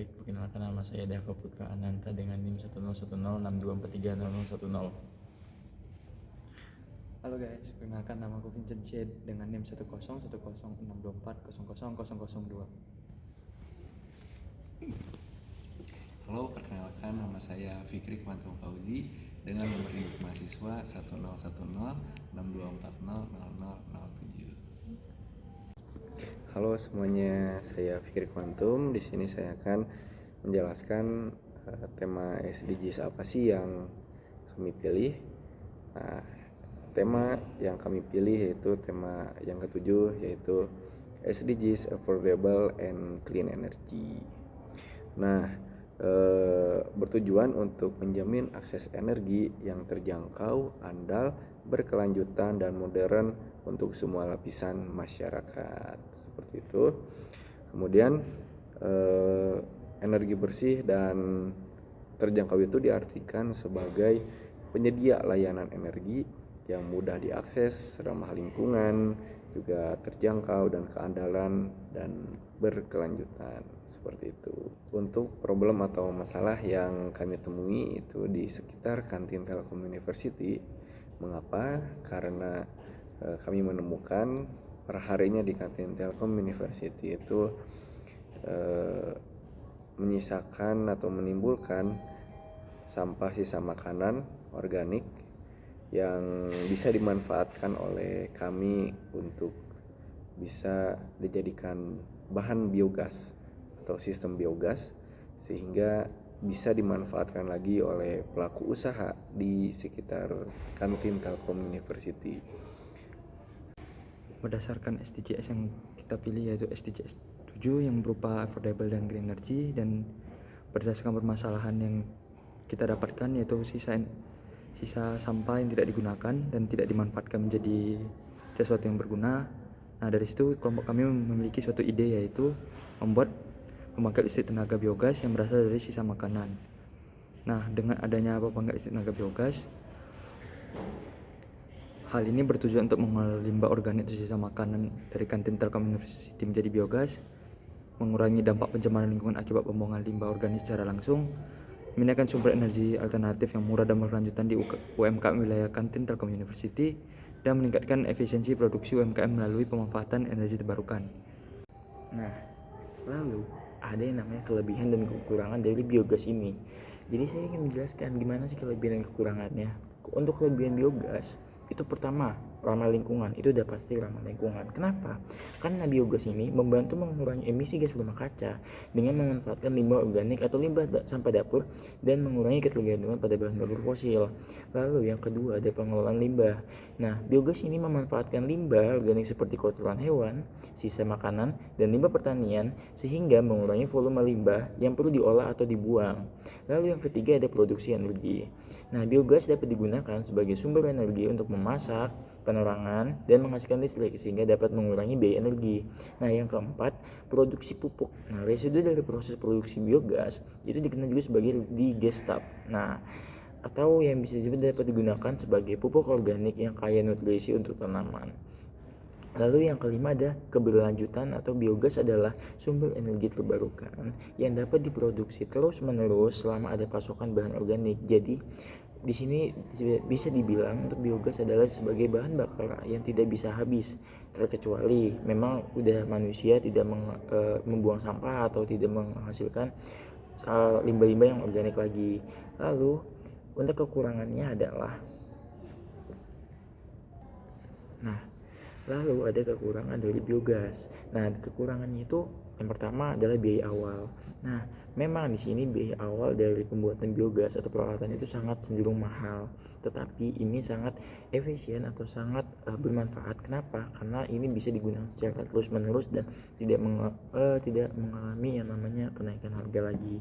Baik, perkenalkan nama saya Dava Putra Ananta dengan NIM 101062430010. Halo guys, perkenalkan nama aku Vincent Syed dengan NIM 1010624000002. Halo, perkenalkan nama saya Fikri Kuantum Fauzi dengan nomor induk mahasiswa 101062400007. Halo semuanya, saya Fikri Kuantum. Di sini saya akan menjelaskan tema SDGs apa sih yang kami pilih. Nah, tema yang kami pilih yaitu tema yang ketujuh, yaitu SDGs Affordable and Clean Energy. Nah, bertujuan untuk menjamin akses energi yang terjangkau, andal, berkelanjutan, dan modern untuk semua lapisan masyarakat, seperti itu. Kemudian energi bersih dan terjangkau itu diartikan sebagai penyedia layanan energi yang mudah diakses, ramah lingkungan, juga terjangkau dan keandalan dan berkelanjutan, seperti itu. Untuk problem atau masalah yang kami temui itu di sekitar kantin Telkom University. Mengapa? Karena kami menemukan perharinya di kantin Telkom University itu menyisakan atau menimbulkan sampah sisa makanan organik yang bisa dimanfaatkan oleh kami untuk bisa dijadikan bahan biogas atau sistem biogas, sehingga bisa dimanfaatkan lagi oleh pelaku usaha di sekitar kantin Telkom University. Berdasarkan SDGs yang kita pilih yaitu SDGs 7 yang berupa affordable dan green energy, dan berdasarkan permasalahan yang kita dapatkan yaitu sisa sampah yang tidak digunakan dan tidak dimanfaatkan menjadi sesuatu yang berguna. Nah, dari situ kelompok kami memiliki suatu ide, yaitu membuat pembangkit listrik tenaga biogas yang berasal dari sisa makanan. Nah, dengan adanya pembangkit listrik tenaga biogas, hal ini bertujuan untuk mengolah limbah organik atau sisa makanan dari kantin Telkom University menjadi biogas, mengurangi dampak pencemaran lingkungan akibat pembuangan limbah organik secara langsung, menyediakan sumber energi alternatif yang murah dan berkelanjutan di UMKM wilayah kantin Telkom University, dan meningkatkan efisiensi produksi UMKM melalui pemanfaatan energi terbarukan. Nah, lalu ada yang namanya kelebihan dan kekurangan dari biogas ini. Jadi saya ingin menjelaskan gimana sih kelebihan dan kekurangannya. Untuk kelebihan biogas, itu pertama, ramah lingkungan. Itu udah pasti ramah lingkungan. Kenapa? Karena biogas ini membantu mengurangi emisi gas rumah kaca dengan memanfaatkan limbah organik atau limbah sampah dapur dan mengurangi ketergantungan pada bahan bakar fosil. Lalu yang kedua ada pengelolaan limbah. Nah, biogas ini memanfaatkan limbah organik seperti kotoran hewan, sisa makanan, dan limbah pertanian sehingga mengurangi volume limbah yang perlu diolah atau dibuang. Lalu yang ketiga ada produksi energi. Nah, biogas dapat digunakan sebagai sumber energi untuk memasak, penerangan, dan menghasilkan listrik sehingga dapat mengurangi biaya energi. Nah, yang keempat, produksi pupuk. Nah, residu dari proses produksi biogas itu dikenal juga sebagai digestap. Nah, atau yang bisa juga dapat digunakan sebagai pupuk organik yang kaya nutrisi untuk tanaman. Lalu yang kelima ada keberlanjutan, atau biogas adalah sumber energi terbarukan yang dapat diproduksi terus-menerus selama ada pasokan bahan organik. Jadi di sini bisa dibilang untuk biogas adalah sebagai bahan bakar yang tidak bisa habis, terkecuali memang udah manusia tidak membuang sampah atau tidak menghasilkan limbah-limbah yang organik lagi. Lalu untuk kekurangannya adalah lalu ada kekurangan dari biogas. Nah, kekurangannya itu yang pertama adalah biaya awal. Nah, memang di sini biaya awal dari pembuatan biogas atau peralatan itu sangat cenderung mahal. Tetapi ini sangat efisien atau sangat bermanfaat. Kenapa? Karena ini bisa digunakan secara terus-menerus dan tidak mengalami yang namanya kenaikan harga lagi.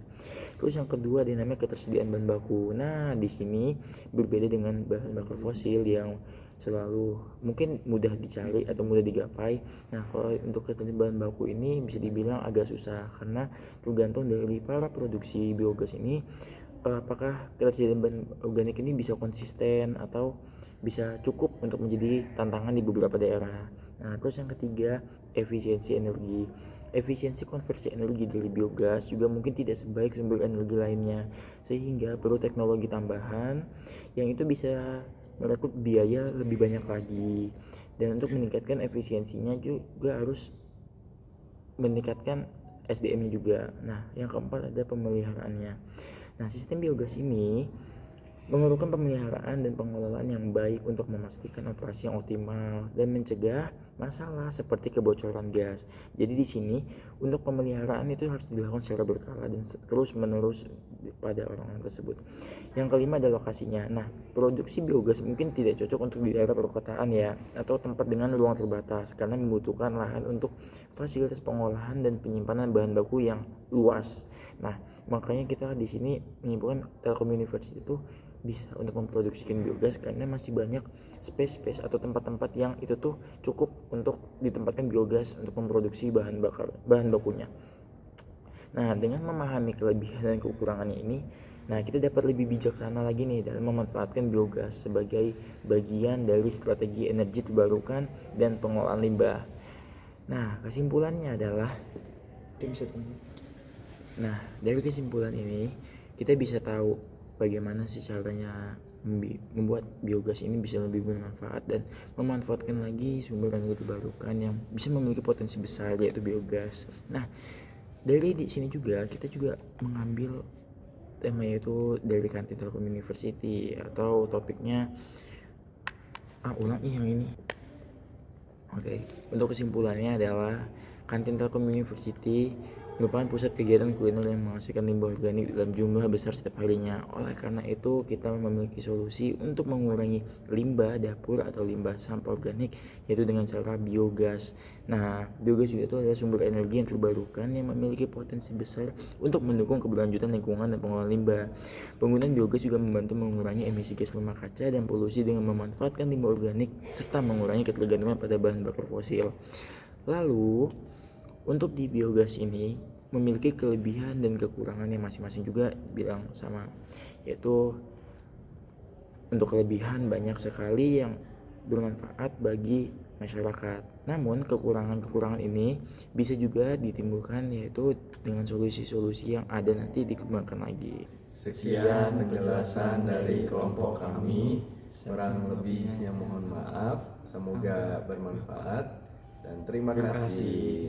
Terus yang kedua ada namanya ketersediaan bahan baku. Nah, di sini berbeda dengan bahan bakar fosil yang selalu mungkin mudah dicari atau mudah digapai. Nah, kalau untuk ketersediaan bahan baku ini bisa dibilang agak susah karena tergantung dari para produksi biogas ini apakah ketersediaan bahan organik ini bisa konsisten atau bisa cukup untuk menjadi tantangan di beberapa daerah. Nah, terus yang ketiga, efisiensi energi. Efisiensi konversi energi dari biogas juga mungkin tidak sebaik sumber energi lainnya, sehingga perlu teknologi tambahan yang itu bisa merekrut biaya lebih banyak lagi. Dan untuk meningkatkan efisiensinya juga harus meningkatkan SDM-nya juga. Nah, yang keempat ada pemeliharaannya. Nah, sistem biogas ini memerlukan pemeliharaan dan pengelolaan yang baik untuk memastikan operasi yang optimal dan mencegah masalah seperti kebocoran gas. Jadi di sini untuk pemeliharaan itu harus dilakukan secara berkala dan terus menerus pada orang-orang tersebut. Yang kelima ada lokasinya. Nah, produksi biogas mungkin tidak cocok untuk di daerah perkotaan ya, atau tempat dengan ruang terbatas karena membutuhkan lahan untuk fasilitas pengolahan dan penyimpanan bahan baku yang luas. Nah, makanya kita di sini menyimpulkan Telkom University itu bisa untuk memproduksikan biogas karena masih banyak space atau tempat-tempat yang itu tuh cukup untuk ditempatkan biogas untuk memproduksi bahan bakunya. Nah, dengan memahami kelebihan dan kekurangannya ini, nah kita dapat lebih bijaksana lagi nih dalam memanfaatkan biogas sebagai bagian dari strategi energi terbarukan dan pengolahan limbah. Nah, kesimpulannya adalah dari kesimpulan ini kita bisa tahu bagaimana sih caranya membuat biogas ini bisa lebih bermanfaat dan memanfaatkan lagi sumber energi terbarukan yang bisa memiliki potensi besar, yaitu biogas. Nah, dari di sini juga kita juga mengambil tema yaitu dari kantin Telkom University atau topiknya yang ini. Oke, untuk kesimpulannya adalah kantin Telkom University merupakan pusat kegiatan kuliner yang menghasilkan limbah organik dalam jumlah besar setiap harinya. Oleh karena itu, kita memiliki solusi untuk mengurangi limbah dapur atau limbah sampah organik, yaitu dengan cara biogas. Nah, biogas juga itu adalah sumber energi yang terbarukan yang memiliki potensi besar untuk mendukung keberlanjutan lingkungan dan pengolahan limbah. Penggunaan biogas juga membantu mengurangi emisi gas rumah kaca dan polusi dengan memanfaatkan limbah organik serta mengurangi ketergantungan pada bahan bakar fosil. Lalu, untuk di biogas ini memiliki kelebihan dan kekurangannya masing-masing juga bilang sama, yaitu untuk kelebihan banyak sekali yang bermanfaat bagi masyarakat. Namun kekurangan ini bisa juga ditimbulkan yaitu dengan solusi-solusi yang ada nanti dikembangkan lagi. Sekian penjelasan dari kelompok kami. Kurang lebihnya mohon maaf. Semoga bermanfaat dan terima kasih.